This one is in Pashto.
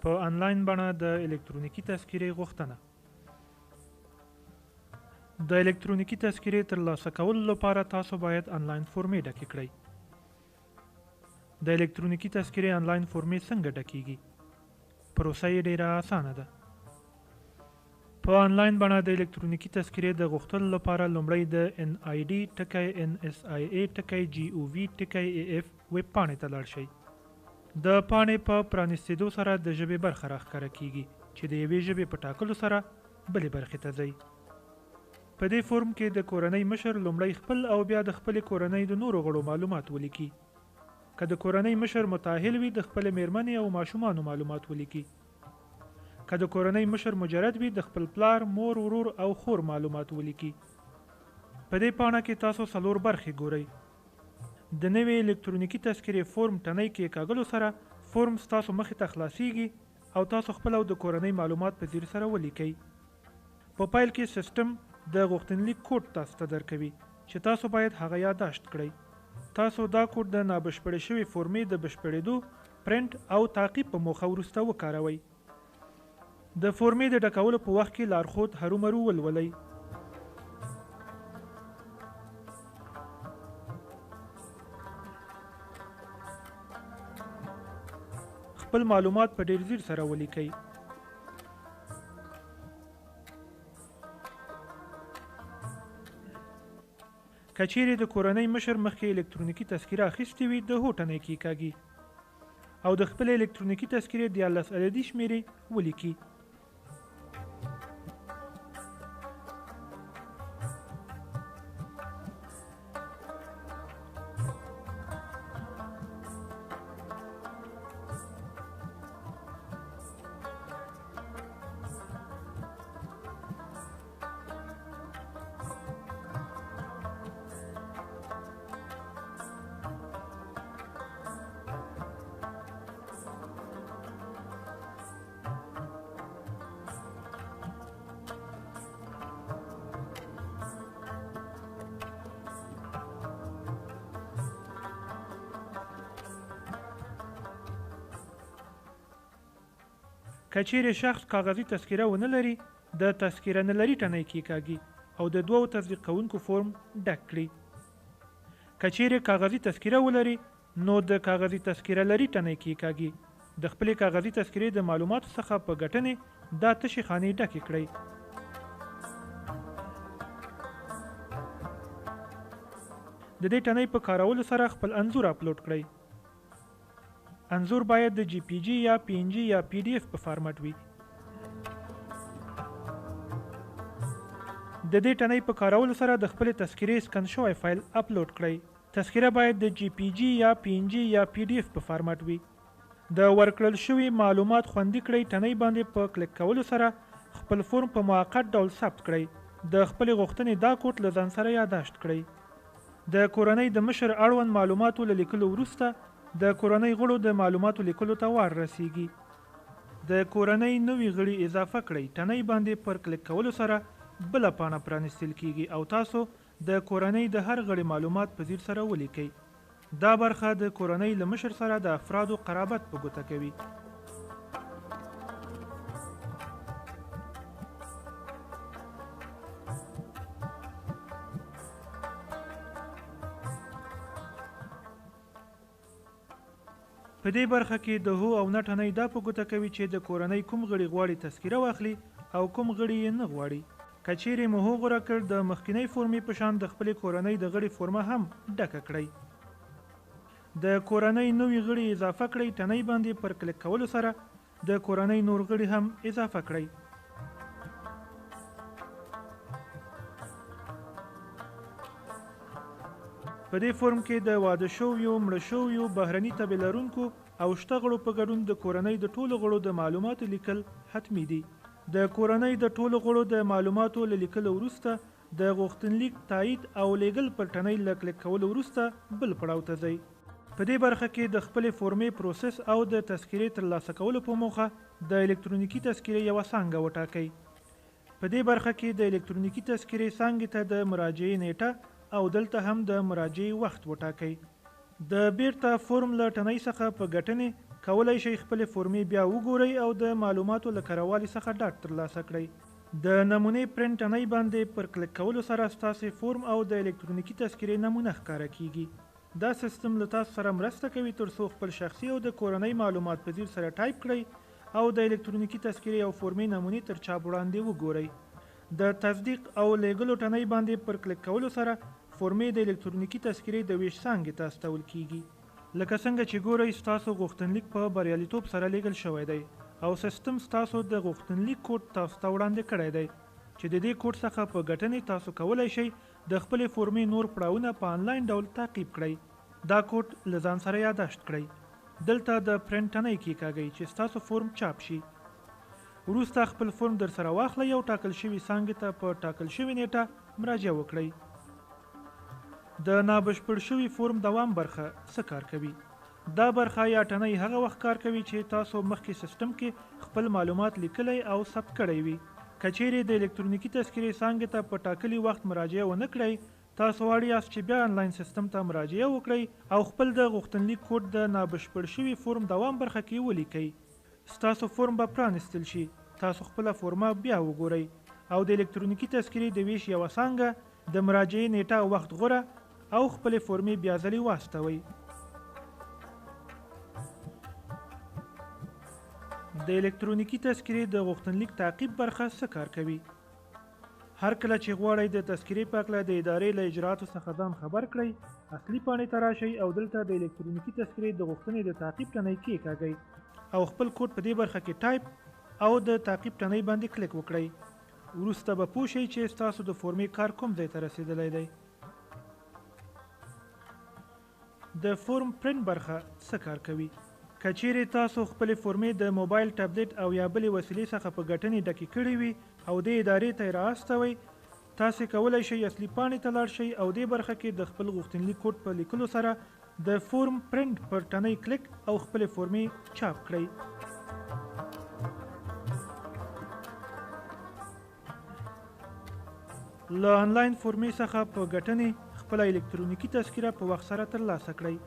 په انلاین بڼه د الکترونیکي تذکیرې غوښتنه. د الکترونیکي تذکیرې ترلاسه کولو لپاره تاسو باید انلاین فورمې ډکې کړئ. د الکترونیکي تذکیرې انلاین فورمې څنګه ډکېږي؟ پروسه یې ډیره اسانه ده. په انلاین بڼه د الکترونیکي تذکیرې د غوښتلو لپاره لومړی د NID NSIA GOV AF ویب پاڼې ته لاړ شئ. د پاڼې په پرانیستېدو سره د ژبې برخه راښکاره کیږي چې د یوې ژبې په ټاکلو سره بلې برخې ته ځئ. په دې فورم کې د کورنۍ مشر لومړی خپل او بیا د خپلې کورنۍ د نورو غړو معلومات ولیکي. که د کورنۍ مشر متأهل وي د خپلې میرمنې او ماشومانو معلومات ولیکي. که د کورنۍ مشر مجرد وي د خپل پلار، مور، ورور او خور معلومات ولیکي. په دې پاڼه کې تاسو 4 برخې ګورئ. د نوې الکترونیکي تذکیرې فورم ټنۍ کې کاږلو سره فورم ستاسو مخې ته خلاصیږي او تاسو خپل او د کورنۍ معلومات په ځیر سره ولیکئ. په پیل کې سیستم د غوښتنلیک کوډ تاسو ته درکوي چې تاسو باید هغه یادداشت کړئ. تاسو دا کوډ د نابشپړې شوې فورمې د بشپړېدو، پرنټ او تعقیب په موخه وروسته وکاروئ. د فورمې د ډکولو په وخت کې لارښود هرومرو ولولئ. خپل معلومات په ډیر ځیر سره ولیکئ. که چیرې د کورنۍ مشر مخکې الکترونیکي تذکیره اخیستې وي د هو ټنۍ کې کاږي او د خپلې الکترونیکي تذکیرې 14 عددي شمیرې ولیکي. که چیرې شخص کاغذي تذکیره ونه لري د تذکیره نه لري ټنۍ کې کاږي او د 2 تصدیق کوونکو فورم ډک کړي. که چیرې کاغذي تذکیره ولري نو د کاغذي تذکیره لري ټنۍ کې کاږي. د خپلې کاغذي تذکیرې د معلوماتو څخه په ګټنې دا تشې خانې ډکې کړئ. د دې ټنۍ په کارولو سره خپل انځور اپلوډ کړئ. انځور باید د JPG یا PNG یا PDF په فارمټ وي. د دې ټنۍ په کارولو سره د خپلې تذکیرې سکن شوی فایل اپلوډ کړئ. تذکیره باید د JPG یا PNG یا PDF په فارمټ وي. د ورکړل شوي معلومات خوندي کړئ. ټنۍ باندې په کلیک کولو سره خپل فورم په موقت ډول ثبت کړئ. د خپلې غوښتنې دا کوډ له ځان سره یادداشت کړئ. د کورنۍ د مشر اړوند معلوماتو له لیکلو وروسته د کورنۍ غړو د معلوماتو لیکلو ته وار رسیږي. د کورنۍ نوي غړي اضافه کړئ. ټنۍ باندې پر کلیک کولو سره بله پاڼه پرانیستل کیږي او تاسو د کورنۍ د هر غړي معلومات په ځیر سره ولیکئ. دا برخه د کورنۍ له مشر سره د افرادو قرابت په ګوته کوي. په دې برخه کې د هو او نه ټنۍ دا په ګوته کوي چې د کورنۍ کوم غړي غواړي تذکیره واخلي او کوم غړي یې نه غواړي. که چیرې مو هو غوره کړ د مخکینۍ فورمې په شان د خپلې کورنۍ د غړي فورمه هم ډکه کړئ. د کورنۍ نوي غړي اضافه کړئ. ټنۍ باندې پر کلیک کولو سره د کورنۍ نور غړي هم اضافه کړئ. په دې فورم کې د واده شویو، مړه شویو، بهرني تبې لرونکو او شته غړو په ګډون د کورنۍ د ټولو غړو د معلوماتو لیکل حتمي دي. د کورنۍ د ټولو غړو د معلوماتو له لیکلو وروسته د غوښتنلیک تایید او لیږل پر ټنۍ له کلیک کولو وروسته بل پړاو ته ځئ. په دې برخه کې د خپلې فورمې پروسس او د تذکیرې ترلاسه کولو په موخه د الکترونیکي تذکیرې یوه څانګه وټاکئ. په دې برخه کې د الکترونیکي تذکیرې څانګې ته د مراجعې نیټه او دلته هم د مراجعې وخت وټاکئ. د بیرته فورم له ټنۍ څخه په ګټنې کولی شئ خپلې فورمې بیا وګورئ او د معلوماتو له کروالي څخه ډاډ ترلاسه کړئ. د نمونې پرنټ تڼۍ باندې پر کلیک کولو سره ستاسې فورم او د الکترونیکي تذکرې نمونه ښکاره کیږي. دا سیستم له تاسو سره مرسته کوي ترڅو خپل شخصي او د کورنۍ معلومات په ځیر سره ټایپ کړئ او د الکترونیکي تذکرې او فورمې نمونې تر چاپ وړاندې وګورئ. د تصدیق او لیږلو تڼۍ باندې پر کلیک کولو سره فورمې د الکترونیکي تذکرې د ویش څانګې ته استول کیږي. لکه څنګه چې ګورئ ستاسو غوښتنلیک په بریالیتوب سره لیږل شوی دی او سیستم ستاسو د غوښتنلیک کوډ تاسو ته وړاندې کړی دی چې د دې کوډ څخه په ګټنې تاسو کولی شئ د خپلې فورمې نور پړاوونه په انلاین ډول تعقیب کړئ. دا کوډ له ځان سره یاداشت کړئ. دلته د پرنټ تڼۍ کیکاږئ چې ستاسو فورم چاپ شي. وروسته خپل فورم درسره واخلئ او ټاکل شوي څانګې ته په ټاکل شوې نیټه مراجعه وکړئ. د نابشپړ شوي فورم دوام برخه څه کار کوي؟ دا برخه یا تڼۍ هغه وخت کار کوي چې تاسو مخکې سیستم کې خپل معلومات لیکلی او ثبت کړی وي. که چیرې د الکترونیکي تذکرې څانګې ته په ټاکلي وخت مراجعه ونه کړئ، تاسو اړ یاست چې بیا انلاین سیستم ته مراجعه وکړئ او خپل د غوښتنلیک کوډ د نابشپړ شوي فورم دوام برخه کې ولیکئ. ستاسو فورم به پرانیستل شي. تاسو خپله فورمه بیا وګورئ او د الکترونیکي تذکرې د ویش یوه څانګه د مراجعې نیټه او وخت غوره او خپلې فورمې بیا ځلې واستوئ. د الکترونیکي تذکرې د غوښتنلیک تعقیب برخه څه کار کوي؟ هر کله چې غواړئ د تذکرې په هکله د ادارې له اجرااتو څخه ځان خبر کړئ، اصلي پاڼې ته راشئ او دلته د الکترونیکي تذکرې د غوښتنې د تعقیب تڼۍ کیکاږئ او خپل کوډ په دې برخه کې ټایپ او د تعقیب تڼۍ باندې کلیک وکړئ. وروسته به پوه شئ چې ستاسو د فورمې کار کوم ځای ته رسیدلی دی. د فورم پرنټ برخه څه کار کوي؟ که چیرې تاسو خپلې فورمې د موبایل، ټابلیټ او یا بلې وسیلې څخه په ګټنې ډکې کړې وي او دې ادارې ته یې رااستوئ، تاسې کولی شئ اصلي پاڼې ته لاړ شئ او دې برخه کې د خپل غوښتنلیک کوډ په لیکلو سره د فورم پرنټ پر تڼۍ کلیک او خپلې فورمې چاپ کړئ. له انلاین فورمې څخه په ګټنې خپله الکترونیکي تذکره په وخت سره ترلاسه کړئ.